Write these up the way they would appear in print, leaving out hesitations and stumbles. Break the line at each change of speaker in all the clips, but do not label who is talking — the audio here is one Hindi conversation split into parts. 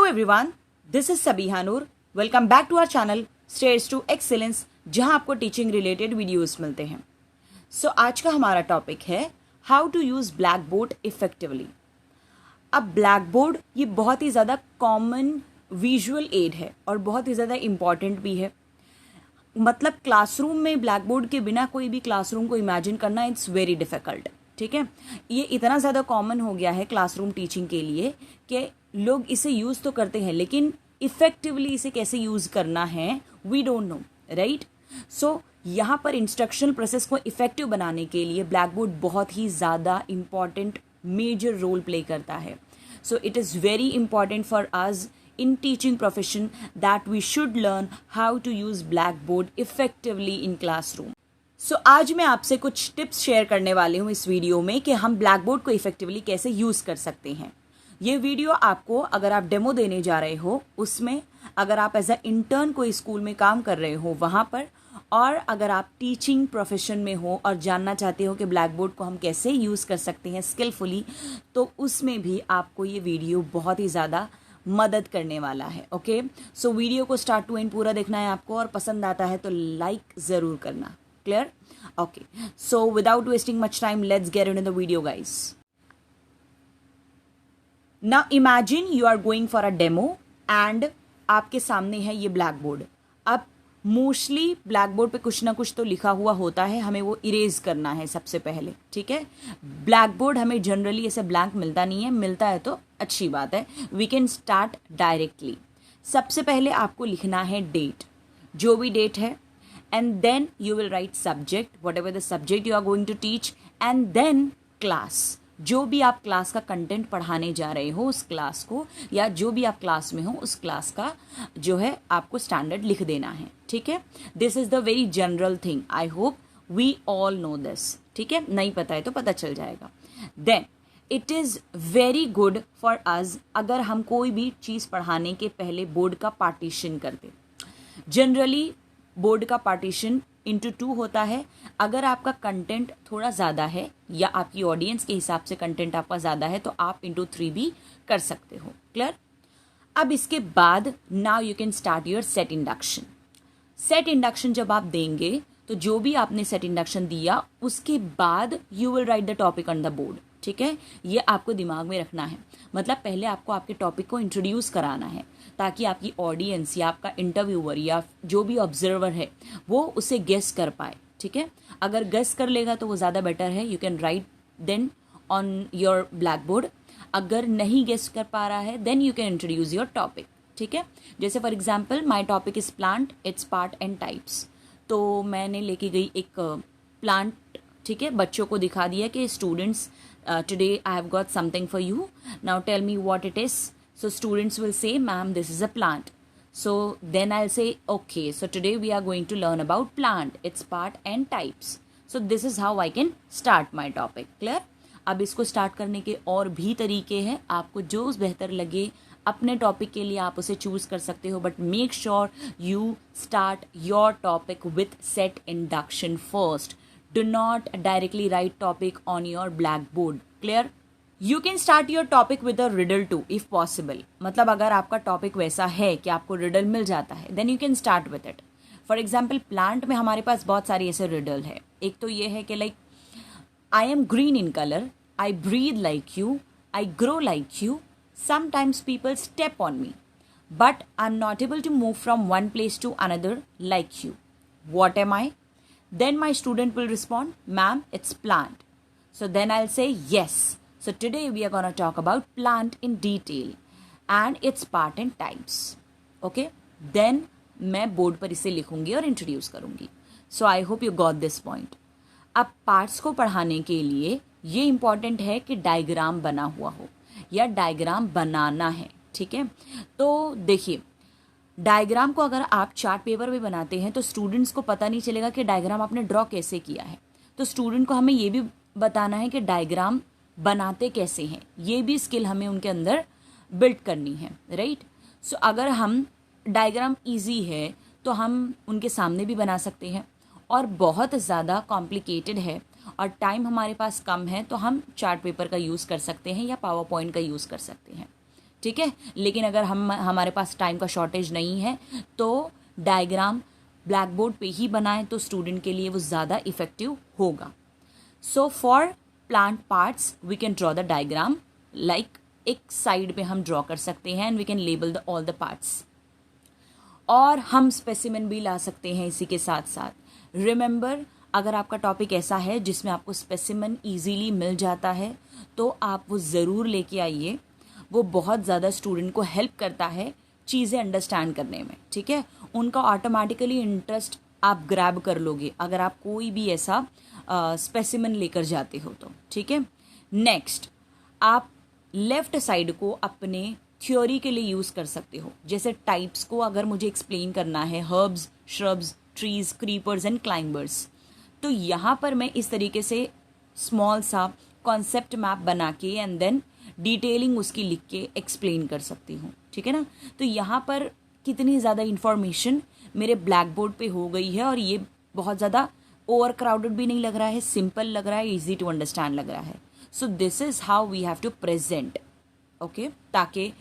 Hello everyone, this is Sabiha Noor. Welcome back to our channel stairs to excellence, जहां आपको टीचिंग रिलेटेड वीडियोस मिलते हैं। सो आज का हमारा टॉपिक है how to use blackboard effectively. अब ब्लैक बोर्ड ये बहुत ही ज़्यादा कॉमन विजुअल एड है और बहुत ही ज़्यादा इम्पॉर्टेंट भी है। मतलब क्लासरूम में ब्लैक बोर्ड के बिना कोई भी क्लासरूम को इमेजिन करना इट्स वेरी डिफ़िकल्ट। ठीक है, ये इतना ज़्यादा कॉमन हो गया है क्लासरूम टीचिंग के लिए कि लोग इसे यूज़ तो करते हैं, लेकिन इफ़ेक्टिवली इसे कैसे यूज़ करना है वी डोंट नो, राइट। सो यहाँ पर इंस्ट्रक्शनल प्रोसेस को इफ़ेक्टिव बनाने के लिए ब्लैक बोर्ड बहुत ही ज़्यादा इम्पॉर्टेंट मेजर रोल प्ले करता है। So it is very important for us in teaching profession that we should learn how to use blackboard effectively in classroom. So आज मैं आपसे कुछ टिप्स शेयर करने वाली हूँ इस वीडियो में कि हम ब्लैकबोर्ड को इफेक्टिवली कैसे यूज़ कर सकते हैं। ये वीडियो आपको, अगर आप डेमो देने जा रहे हो उसमें, अगर आप एज अ इंटर्न कोई स्कूल में काम कर रहे हो वहाँ पर, और अगर आप टीचिंग प्रोफेशन में हो और जानना चाहते हो कि ब्लैकबोर्ड को हम कैसे यूज़ कर सकते हैं स्किलफुली, तो उसमें भी आपको ये वीडियो बहुत ही ज़्यादा मदद करने वाला है। ओके, सो वीडियो को स्टार्ट टू एंड पूरा देखना है आपको, और पसंद आता है तो लाइक ज़रूर करना। Clear? Okay, so without wasting much time let's get into the video guys. Now imagine you are going for a demo and आपके सामने है ये ब्लैक बोर्ड। अब मोस्टली ब्लैक बोर्ड पे कुछ ना कुछ तो लिखा हुआ होता है, हमें वो इरेज करना है सबसे पहले। ठीक है, ब्लैक बोर्ड हमें जनरली ऐसे ब्लैंक मिलता नहीं है, मिलता है तो अच्छी बात है। We can start directly. सबसे पहले आपको लिखना है डेट, जो भी डेट है, and then you will write subject, whatever the subject you are going to teach, and then class, जो भी आप क्लास का कंटेंट पढ़ाने जा रहे हो उस क्लास को, या जो भी आप क्लास में हो उस क्लास का जो है आपको स्टैंडर्ड लिख देना है। ठीक है, this is the very general thing, I hope we all know this. ठीक है, नहीं पता है तो पता चल जाएगा। Then it is very good for us अगर हम कोई भी चीज़ पढ़ाने के पहले बोर्ड का पार्टीशन कर दें। जनरली बोर्ड का पार्टीशन इंटू 2 होता है। अगर आपका कंटेंट थोड़ा ज़्यादा है या आपकी ऑडियंस के हिसाब से कंटेंट आपका ज़्यादा है तो आप इंटू 3 भी कर सकते हो। क्लियर? अब इसके बाद now you can start your set induction. Set induction जब आप देंगे तो जो भी आपने सेट इंडक्शन दिया उसके बाद you will right the topic on the board. ठीक है, ये आपको दिमाग में रखना है। मतलब पहले आपको आपके टॉपिक को इंट्रोड्यूस कराना है ताकि आपकी ऑडियंस या आपका इंटरव्यूअर या जो भी ऑब्जर्वर है वो उसे गेस कर पाए। ठीक है, अगर गेस कर लेगा तो वो ज़्यादा बेटर है। You can write then on your blackboard. अगर नहीं गेस कर पा रहा है then you can introduce your topic. ठीक है, जैसे for example my topic is plant, its part and types. तो मैंने लेके गई एक प्लांट, ठीक है, बच्चों को दिखा दिया कि students today I have got something for you, now tell me what it is. So students will say, ma'am, this is a plant. So then I'll say, okay, so today we are going to learn about plant, its part and types. So this is how I can start my topic. Clear? अब इसको स्टार्ट करने के और भी तरीके हैं, आपको जो बेहतर लगे अपने टॉपिक के लिए आप उसे चूज कर सकते हो, but make sure you start your topic with set induction first. Do not directly write topic on your blackboard. Clear? You can start your topic with a riddle too, if possible. मतलब अगर आपका टॉपिक वैसा है कि आपको रिडल मिल जाता है, then you can start with it. For example, plant में हमारे पास बहुत सारी ऐसे रिडल है। एक तो ये है कि like I am green in color, I breathe like you, I grow like you, sometimes people step on me, but I'm not able to move from one place to another like you. What am I? Then my student will respond, ma'am, it's plant. So then I'll say, yes. So today we are going to talk about plant in detail and its part and types. Okay? Then मैं बोर्ड पर इसे लिखूंगी और इंट्रोड्यूस करूंगी. So I hope you got this point. अब पार्ट्स को पढ़ाने के लिए ये इंपॉर्टेंट है कि डायग्राम बना हुआ हो या डायग्राम बनाना है. ठीक है, तो देखिए, डायग्राम को अगर आप चार्ट पेपर पे बनाते हैं तो स्टूडेंट्स को पता नहीं चलेगा कि डायग्राम आपने ड्रॉ कैसे किया है। तो स्टूडेंट को हमें ये भी बताना है कि डायग्राम बनाते कैसे हैं, ये भी स्किल हमें उनके अंदर बिल्ड करनी है, राइट। सो अगर हम डायग्राम इजी है तो हम उनके सामने भी बना सकते हैं, और बहुत ज़्यादा कॉम्प्लिकेटेड है और टाइम हमारे पास कम है तो हम चार्ट पेपर का यूज़ कर सकते हैं या पावर पॉइंट का यूज़ कर सकते हैं। ठीक है। लेकिन अगर हमारे पास टाइम का शॉर्टेज नहीं है तो डायग्राम ब्लैक बोर्ड पे ही बनाएं तो स्टूडेंट के लिए वो ज़्यादा इफेक्टिव होगा। So for plant parts we can draw the diagram, like एक साइड पे हम ड्रॉ कर सकते हैं and we can label the all the parts, और हम स्पेसिमेन भी ला सकते हैं इसी के साथ साथ। रिमेंबर, अगर आपका टॉपिक ऐसा है जिसमें आपको स्पेसिमेन ईजीली मिल जाता है तो आप वो ज़रूर लेके आइए, वो बहुत ज़्यादा स्टूडेंट को हेल्प करता है चीज़ें अंडरस्टैंड करने में, ठीक है। उनका ऑटोमेटिकली इंटरेस्ट आप ग्रैब कर लोगे अगर आप कोई भी ऐसा स्पेसिमेन लेकर जाते हो तो, ठीक है। नेक्स्ट, आप लेफ्ट साइड को अपने थ्योरी के लिए यूज़ कर सकते हो। जैसे टाइप्स को अगर मुझे एक्सप्लेन करना है, herbs, shrubs, trees, creepers and climbers, तो यहाँ पर मैं इस तरीके से स्मॉल सा कॉन्सेप्ट मैप बना के एंड देन डिटेलिंग उसकी लिख के एक्सप्लेन कर सकती हूँ, ठीक है ना। तो यहाँ पर कितनी ज़्यादा इन्फॉर्मेशन मेरे ब्लैक बोर्ड पे हो गई है और ये बहुत ज़्यादा ओवर क्राउडेड भी नहीं लग रहा है, सिंपल लग रहा है, ईजी टू अंडरस्टैंड लग रहा है। So this is how we have to present, okay, ताकि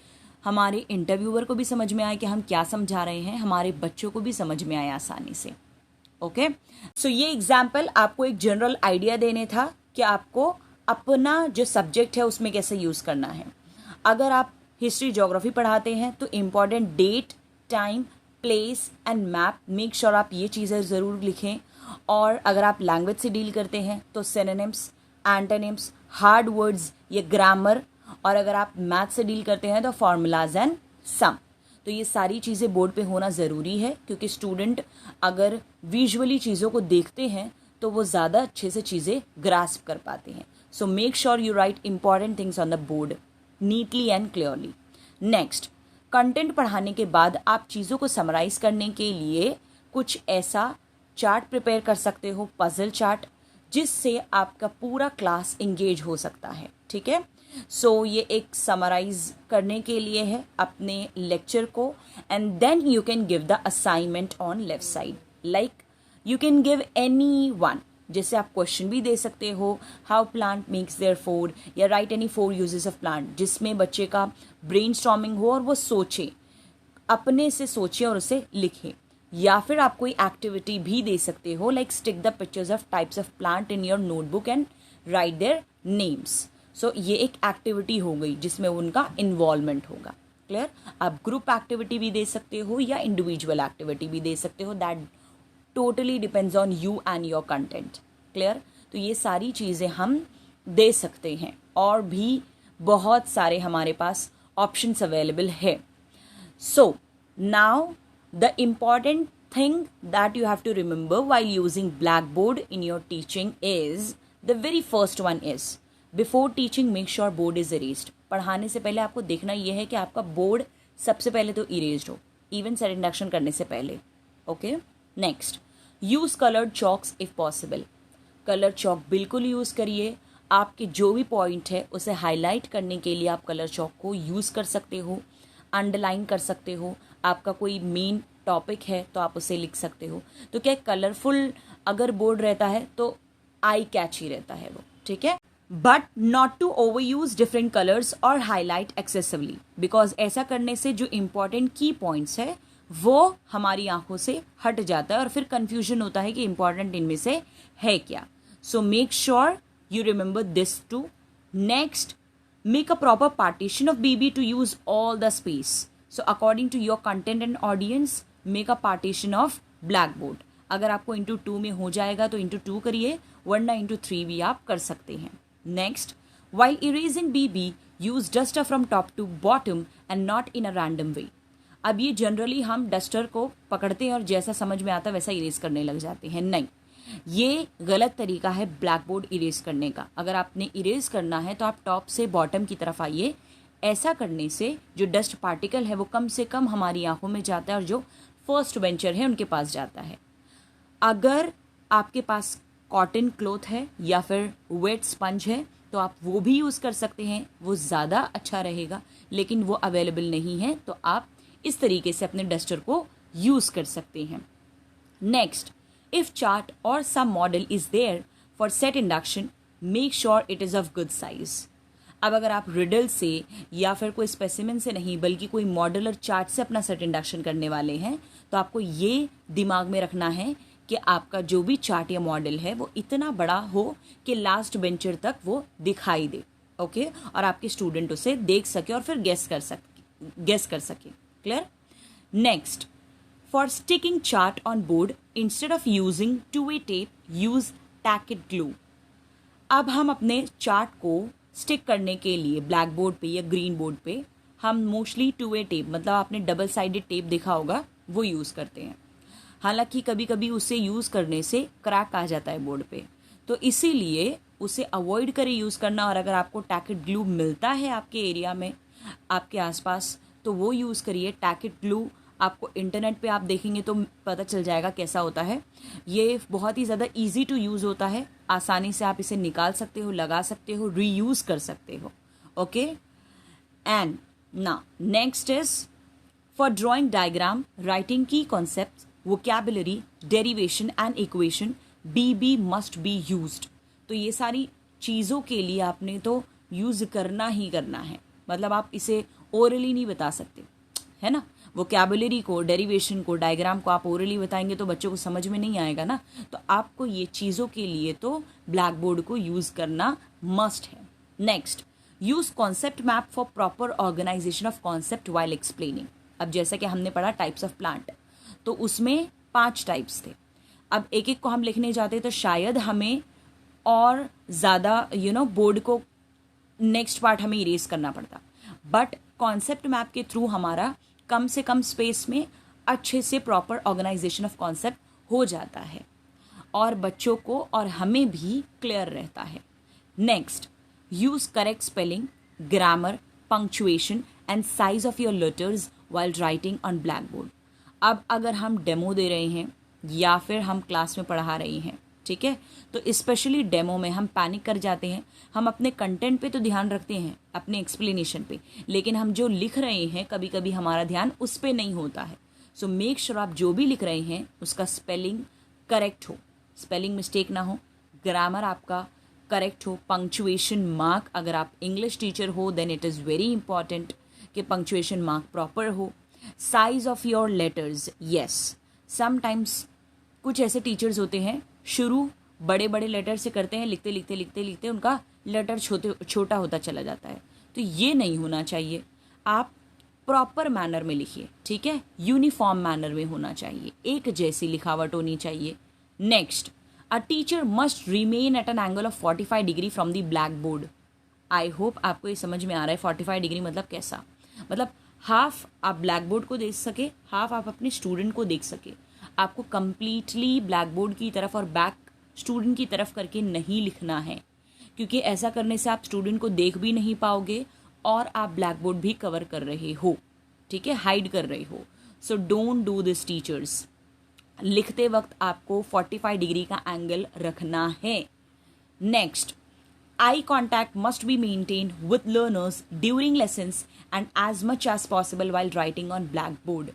हमारे इंटरव्यूअर को भी समझ में आए कि हम क्या समझा रहे हैं, हमारे बच्चों को भी समझ में आए आसानी से, ओके। सो ये एग्जाम्पल आपको एक जनरल आइडिया देने था कि आपको अपना जो सब्जेक्ट है उसमें कैसे यूज़ करना है। अगर आप हिस्ट्री, ज्योग्राफी पढ़ाते हैं तो important date, time, place and map, make sure आप ये चीज़ें ज़रूर लिखें। और अगर आप लैंग्वेज से डील करते हैं तो सिनोनिम्स, एंटोनिम्स, हार्ड वर्ड्स, ये ग्रामर, और अगर आप मैथ से डील करते हैं तो फॉर्मूलाज एंड सम। तो ये सारी चीज़ें बोर्ड पे होना ज़रूरी है, क्योंकि स्टूडेंट अगर विजुअली चीज़ों को देखते हैं तो वो ज़्यादा अच्छे से चीज़ें ग्रास्प कर पाते हैं। So make sure you right important things on the board neatly and clearly. Next, content पढ़ाने के बाद आप चीज़ों को समराइज करने के लिए कुछ ऐसा चार्ट प्रिपेयर कर सकते हो, पजल चार्ट, जिससे आपका पूरा क्लास इंगेज हो सकता है, ठीक है। सो ये एक समराइज करने के लिए है अपने लेक्चर को, and then you can give the assignment on left side, like you can give any one. जैसे आप क्वेश्चन भी दे सकते हो, how plant makes their food, या write any 4 uses of plant, जिसमें बच्चे का ब्रेनस्टॉर्मिंग हो और वो सोचे, अपने से सोचे और उसे लिखे। या फिर आप कोई एक्टिविटी भी दे सकते हो, like stick the pictures of types of plant in your notebook and write their names. So ये एक एक्टिविटी हो गई जिसमें उनका इन्वॉल्वमेंट होगा, क्लियर। आप ग्रुप एक्टिविटी भी दे सकते हो या इंडिविजुअल एक्टिविटी भी दे सकते हो, that totally depends on you and your content, clear. तो ये सारी चीज़ें हम दे सकते हैं और भी बहुत सारे हमारे पास ऑप्शंस अवेलेबल है। So now the important thing that you have to remember while using blackboard in your teaching is, the very first one is, before teaching make sure board is erased। पढ़ाने से पहले आपको देखना यह है कि आपका बोर्ड सबसे पहले तो इरेज्ड हो, इवन सेट इंडक्शन करने से पहले, okay. Next, use coloured chalks if possible. Colour chalk बिल्कुल यूज करिए। आपके जो भी पॉइंट है उसे हाईलाइट करने के लिए आप कलर चॉक को यूज कर सकते हो, अंडरलाइन कर सकते हो। आपका कोई मेन टॉपिक है तो आप उसे लिख सकते हो। तो क्या कलरफुल अगर बोर्ड रहता है तो आई कैची रहता है वो, ठीक है। But not to overuse different colours और हाईलाइट एक्सेसिवली, बिकॉज ऐसा करने से जो इंपॉर्टेंट की पॉइंट्स है वो हमारी आंखों से हट जाता है और फिर कंफ्यूजन होता है कि इंपॉर्टेंट इनमें से है क्या। So make sure you remember this too. Next, make a proper partition of BB to use all the space. So according to your content and audience, make a partition of blackboard. अगर आपको into 2 में हो जाएगा तो into 2 करिए, वरना into 3 भी आप कर सकते हैं। Next, while erasing BB, use duster from top to bottom and not in a random way. अब ये जनरली हम डस्टर को पकड़ते हैं और जैसा समझ में आता है वैसा इरेज करने लग जाते हैं, नहीं, ये गलत तरीका है ब्लैक बोर्ड इरेज करने का। अगर आपने इरेज करना है तो आप टॉप से बॉटम की तरफ आइए। ऐसा करने से जो डस्ट पार्टिकल है वो कम से कम हमारी आंखों में जाता है और जो फर्स्ट वेंचर है उनके पास जाता है। अगर आपके पास कॉटन क्लॉथ है या फिर वेट स्पंज है तो आप वो भी यूज़ कर सकते हैं, वो ज़्यादा अच्छा रहेगा। लेकिन वो अवेलेबल नहीं है तो आप इस तरीके से अपने डस्टर को यूज़ कर सकते हैं। Next, if chart or some model is there for set induction, make sure it is of good size. अब अगर आप रिडल से या फिर कोई स्पेसिमेन से नहीं बल्कि कोई मॉडुलर चार्ट से अपना सेट इंडक्शन करने वाले हैं, तो आपको ये दिमाग में रखना है कि आपका जो भी चार्ट या मॉडल है वो इतना बड़ा हो कि लास्ट बेंचर तक वो दिखाई दे, ओके, और आपके स्टूडेंट उसे देख सके और फिर गेस कर सके। Clear? Next, for sticking chart on board instead of using 2-way tape use tacked glue. अब हम अपने चार्ट को स्टिक करने के लिए ब्लैक बोर्ड पे या ग्रीन बोर्ड पे हम मोस्टली 2-way टेप, मतलब आपने डबल साइडेड टेप देखा होगा, वो यूज़ करते हैं। हालांकि कभी कभी उसे यूज़ करने से क्रैक आ जाता है बोर्ड पे, तो इसीलिए उसे अवॉइड करें यूज़ करना। और अगर आपको टैकेड ग्लू मिलता है आपके एरिया में, आपके आसपास, तो वो यूज़ करिए। टैकेड ग्लू आपको इंटरनेट पे आप देखेंगे तो पता चल जाएगा कैसा होता है। ये बहुत ही ज़्यादा इजी टू यूज़ होता है, आसानी से आप इसे निकाल सकते हो, लगा सकते हो, रीयूज़ कर सकते हो। ओके, एंड ना next is for drawing diagram, writing की concept, vocabulary, derivation and equation, BB must be used. तो ये सारी चीज़ों के लिए आपने तो यूज़ करना ही करना है, मतलब आप इसे ओरली नहीं बता सकते, है ना। वोकैबुलरी को, डेरिवेशन को, डायग्राम को आप ओरली बताएंगे तो बच्चों को समझ में नहीं आएगा ना। तो आपको ये चीज़ों के लिए तो ब्लैक बोर्ड को यूज़ करना मस्ट है। Next, use concept map for proper organisation of concept while explaining. अब जैसा कि हमने पढ़ा टाइप्स ऑफ प्लांट, तो उसमें 5 टाइप्स थे। अब एक एक को हम लिखने जाते तो शायद हमें और ज़्यादा बोर्ड को नेक्स्ट पार्ट हमें इरेज करना पड़ता, बट कॉन्सेप्ट मैप के थ्रू हमारा कम से कम स्पेस में अच्छे से प्रॉपर ऑर्गेनाइजेशन ऑफ कॉन्सेप्ट हो जाता है और बच्चों को और हमें भी क्लियर रहता है। Next, use correct spelling, grammar, punctuation and size of your letters while writing on blackboard. अब अगर हम डेमो दे रहे हैं या फिर हम क्लास में पढ़ा रहे हैं, ठीक है, तो स्पेशली डेमो में हम पैनिक कर जाते हैं। हम अपने कंटेंट पे तो ध्यान रखते हैं, अपने एक्सप्लेनेशन पे, लेकिन हम जो लिख रहे हैं कभी कभी हमारा ध्यान उस पे नहीं होता है। सो मेक श्योर आप जो भी लिख रहे हैं उसका स्पेलिंग करेक्ट हो, स्पेलिंग मिस्टेक ना हो, ग्रामर आपका करेक्ट हो, पंक्चुएशन मार्क, अगर आप इंग्लिश टीचर हो then it is very important कि पंक्चुएशन मार्क प्रॉपर हो। Size of your letters, yes, sometimes कुछ ऐसे टीचर्स होते हैं शुरू बड़े बड़े लेटर से करते हैं, लिखते लिखते लिखते लिखते उनका लेटर छोटा होता चला जाता है, तो ये नहीं होना चाहिए। आप प्रॉपर मैनर में लिखिए, ठीक है, यूनिफॉर्म मैनर में होना चाहिए, एक जैसी लिखावट होनी चाहिए। Next, a teacher must remain at an angle of 45 degree from the black board. I hope आपको ये समझ में आ रहा है 45 डिग्री मतलब कैसा, मतलब हाफ आप ब्लैक बोर्ड को देख सके, हाफ आप अपने स्टूडेंट को देख सके। आपको कंप्लीटली ब्लैक बोर्ड की तरफ और बैक स्टूडेंट की तरफ करके नहीं लिखना है, क्योंकि ऐसा करने से आप स्टूडेंट को देख भी नहीं पाओगे और आप ब्लैक बोर्ड भी कवर कर रहे हो, ठीक है, हाइड कर रहे हो। So don't do this teachers. लिखते वक्त आपको 45 डिग्री का एंगल रखना है। Next, eye contact must be maintain with learners during lessons and as much as possible while writing on blackboard.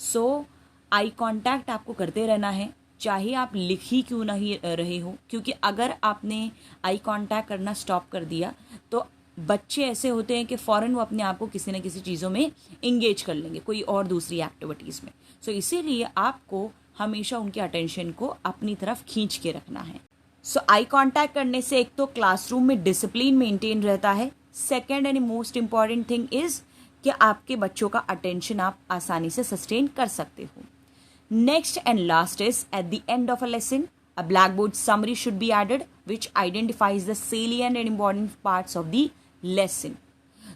So eye contact आपको करते रहना है, चाहे आप लिख ही क्यों नहीं रहे हो, क्योंकि अगर आपने आई कांटेक्ट करना स्टॉप कर दिया तो बच्चे ऐसे होते हैं कि फ़ौरन वो अपने आप को किसी न किसी चीज़ों में इंगेज कर लेंगे, कोई और दूसरी एक्टिविटीज़ में। सो इसीलिए आपको हमेशा उनके अटेंशन को अपनी तरफ खींच के रखना है। सो आई कांटेक्ट करने से एक तो क्लासरूम में डिसिप्लिन मेंटेन रहता है, second and most important thing is कि आपके बच्चों का अटेंशन आप आसानी से सस्टेन कर सकते हो। Next and last is, at the end of a lesson, a blackboard summary should be added which identifies the salient and important parts of the lesson.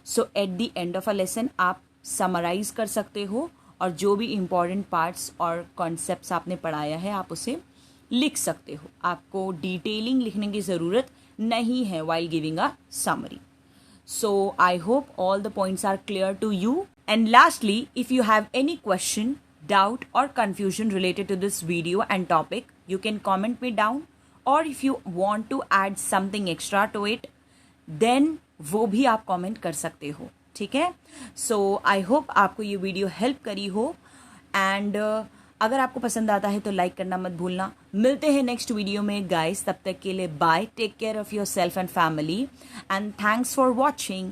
So at the end of a lesson आप summarize कर सकते हो और जो भी important parts और concepts आपने पढ़ाया है आप उसे लिख सकते हो। आपको डिटेलिंग लिखने की ज़रूरत नहीं है while giving a summary. So I hope all the points are clear to you. And lastly, if you have any question, doubt or confusion related to this video and topic, you can comment me down, or if you want to add something extra to it then वो भी आप comment कर सकते हो, ठीक है। So I hope आपको ये वीडियो हेल्प करी हो, एंड अगर आपको पसंद आता है तो लाइक करना मत भूलना। मिलते हैं नेक्स्ट वीडियो में गाइस, तब तक के लिए bye, take care of yourself and family, and thanks for watching.